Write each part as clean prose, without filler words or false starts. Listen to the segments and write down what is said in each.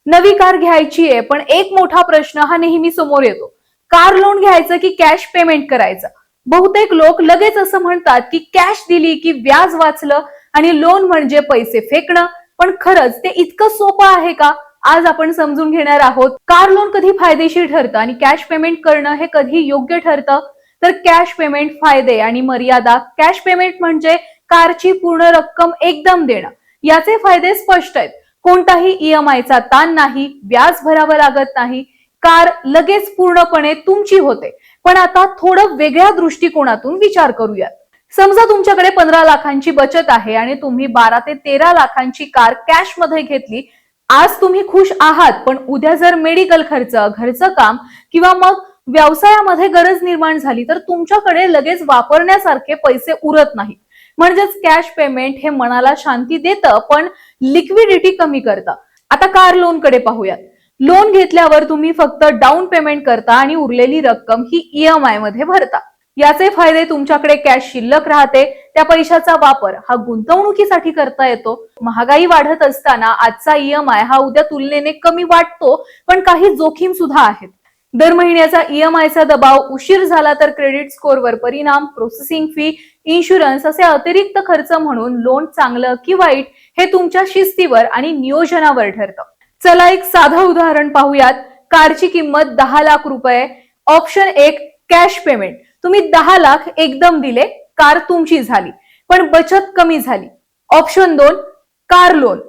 नवी कार घ्यायची आहे, पण एक मोठा प्रश्न हा नेहमी समोर येतो. कार लोन घ्यायचं की कॅश पेमेंट करायचं? बहुतेक लोक लगेच असं म्हणतात की कॅश दिली की व्याज वाचलं आणि लोन म्हणजे पैसे फेकणं. पण खरंच ते इतकं सोपं आहे का? आज आपण समजून घेणार आहोत. कार लोन कधी फायदेशीर ठरतं आणि कॅश पेमेंट करणं हे कधी योग्य ठरतं? तर कॅश पेमेंट फायदे आणि मर्यादा. कॅश पेमेंट म्हणजे कारची पूर्ण रक्कम एकदम देणं. याचे फायदे स्पष्ट आहेत. कोणताही ईएमआयचा ताण नाही, व्याज भरावं लागत नाही, कार लगेच पूर्णपणे तुमची होते. पण आता थोडं वेगळ्या दृष्टिकोनातून विचार करूयात. समजा तुमच्याकडे 15 लाखांची बचत आहे आणि तुम्ही 12 ते 13 लाखांची कार कॅश मध्ये घेतली. आज तुम्ही खुश आहात, पण उद्या जर मेडिकल खर्च, घरचं काम किंवा मग व्यवसायामध्ये गरज निर्माण झाली तर तुमच्याकडे लगेच वापरण्यासारखे पैसे उरत नाही. म्हणजेच कॅश पेमेंट हे मनाला शांती देतं, पण लिक्विडिटी कमी करतं. आता कार लोन कडे पाहूयात. लोन घेतल्यावर तुम्ही फक्त डाऊन पेमेंट करता आणि उरलेली रक्कम ही ईएमआय मध्ये भरता. याचे फायदे: तुमच्याकडे कॅश शिल्लक राहते, त्या पैशाचा वापर हा गुंतवणुकीसाठी करता येतो. महागाई वाढत असताना आजचा ईएमआय हा उद्या तुलनेने कमी वाटतो, पण काही जोखीम सुद्धा आहेत. दर महिन्याचा ईएमआयचा दबाव, उशीर झाला तर क्रेडिट स्कोअरवर परिणाम, प्रोसेसिंग फी, इन्शुरन्स असे अतिरिक्त खर्च. म्हणून लोन चांगलं की वाईट हे तुमच्या शिस्तीवर आणि नियोजनावर ठरतं. चला एक साधं उदाहरण पाहूयात. कारची किंमत 10 लाख रुपये. Option 1 cash payment. तुम्ही 10 लाख एकदम दिले, कार तुमची झाली, पण बचत कमी झाली. Option 2 car loan.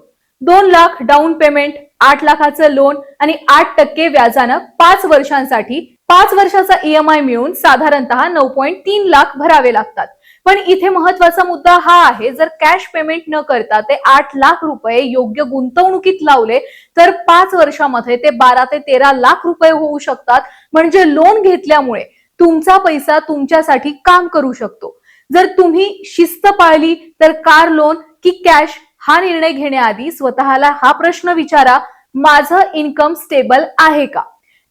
2 lakh down payment, 8 लाखाचं लोन आणि 8% व्याजानं 5 वर्षांसाठी. 5 वर्षाचा ईएमआय मिळून साधारणतः 9.3 लाख भरावे लागतात. पण इथे महत्वाचा मुद्दा हा आहे, जर कॅश पेमेंट न करता ते 8 लाख रुपये योग्य गुंतवणुकीत लावले तर 5 वर्षामध्ये ते 12 ते 13 लाख रुपये होऊ शकतात. म्हणजे लोन घेतल्यामुळे तुमचा पैसा तुमच्यासाठी काम करू शकतो. जर तुम्ही शिस्त पाळली तर कार लोन की कॅश हा निर्णय घेण्याआधी स्वतःला हा प्रश्न विचारा: माझं इन्कम स्टेबल आहे का?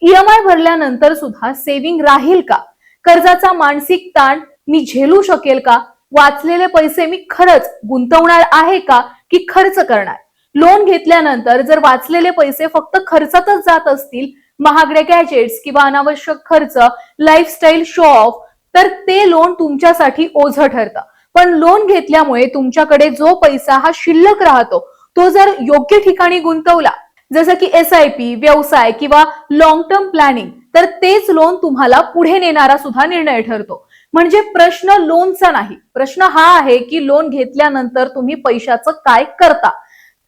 ईएमआय भरल्यानंतर सुद्धा सेव्हिंग राहील का? कर्जाचा मानसिक ताण मी झेलू शकेल का? वाचलेले पैसे मी खरंच गुंतवणार आहे का की खर्च करणार? लोन घेतल्यानंतर जर वाचलेले पैसे फक्त खर्चातच जात असतील, महागड्या गॅजेट्स किंवा अनावश्यक खर्च, लाईफस्टाईल शो ऑफ, तर ते लोन तुमच्यासाठी ओझं ठरतं. पण लोन घेतल्यामुळे तुमच्याकडे जो पैसा हा शिल्लक राहतो, तो जर योग्य ठिकाणी गुंतवला, जसं की एसआयपी, व्यवसाय किंवा लॉंग टर्म प्लॅनिंग, तर तेच लोन तुम्हाला पुढे नेणारा सुद्धा निर्णय ठरतो. म्हणजे प्रश्न लोनचा नाही, प्रश्न हा आहे की लोन घेतल्यानंतर तुम्ही पैशाचं काय करता.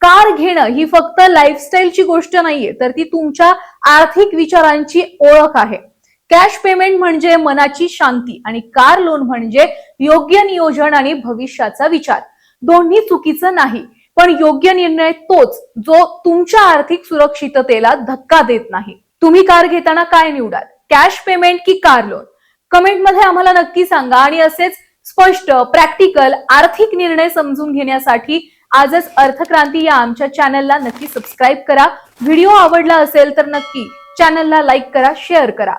कार घेणं ही फक्त लाईफस्टाईलची गोष्ट नाहीये, तर ती तुमच्या आर्थिक विचारांची ओळख आहे. कॅश पेमेंट म्हणजे मनाची शांती आणि कार लोन म्हणजे योग्य नियोजन आणि भविष्याचा विचार. दोन्ही चुकीचं नाही, पण योग्य निर्णय तोच जो तुमच्या आर्थिक सुरक्षिततेला धक्का देत नाही. तुम्ही कार घेताना काय निवडाल? कॅश पेमेंट की कार लोन? कमेंट मध्ये आम्हाला नक्की सांगा. आणि असेच स्पष्ट, प्रॅक्टिकल आर्थिक निर्णय समजून घेण्यासाठी आजच अर्थक्रांती या आमच्या चॅनलला नक्की सबस्क्राईब करा. व्हिडिओ आवडला असेल तर नक्की चॅनलला लाईक करा, शेअर करा.